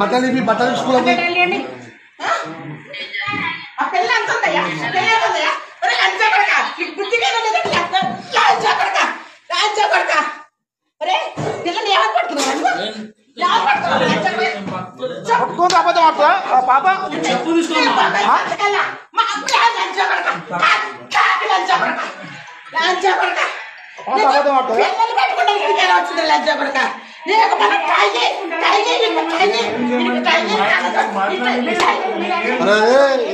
బట్టలు స్కూల్ పట్టుకోండి అబద్ధం ఆడుతా పాప అబద్ధం ఆడుతా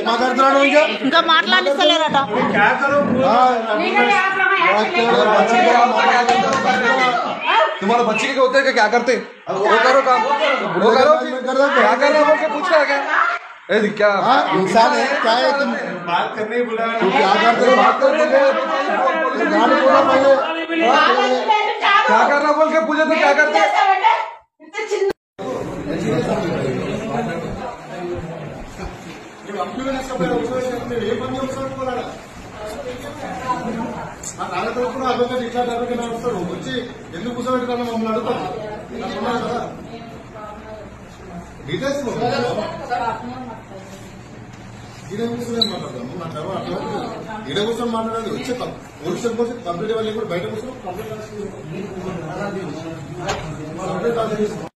మాట్లాడుతున్నాడు ఇంకా మాట్లాడిస్తలేరట तुम्हारा बच्चे के होते हैं क्या करते वो करो काम वो करो क्या करना बोल के पूछ रहा है क्या क्या इंसान है क्या है तुम बात करने बुला क्या करते हो बात कर क्या करना बोल के पूछे तो क्या करते అడ్వకేట్ ఇట్లా అడ్వకేట్ వస్తారు వచ్చి ఎందుకు కూర్చోబెట్టుకున్నా మమ్మల్ని అడుగుతారు డీటెయిల్స్ ఈడ కూర్చొని మాట్లాడతాము నాకు ఈడ కూర్చొని మాట్లాడాలి వచ్చే పోలీసు కోసం కంప్లీట్ ఇవ్వాలి కూడా బయట కూర్చొని కంప్లీట్